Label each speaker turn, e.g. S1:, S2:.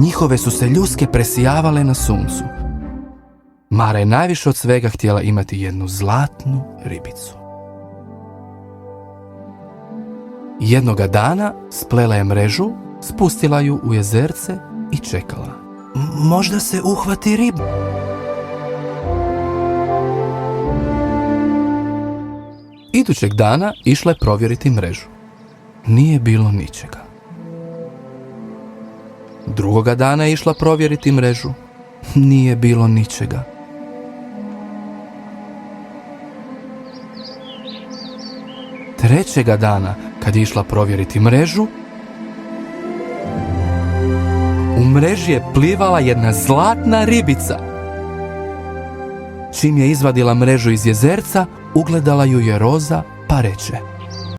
S1: Njihove su se ljuske presijavale na suncu. Mara je najviše od svega htjela imati jednu zlatnu ribicu. Jednoga dana splela je mrežu, spustila ju u jezerce i čekala. Možda se uhvati riba. Idućeg dana išla je provjeriti mrežu. Nije bilo ničega. Drugoga dana je išla provjeriti mrežu. Nije bilo ničega. Trećega dana, kad je išla provjeriti mrežu, u mreži je plivala jedna zlatna ribica. Čim je izvadila mrežu iz jezerca, ugledala ju je Roza, pa reče: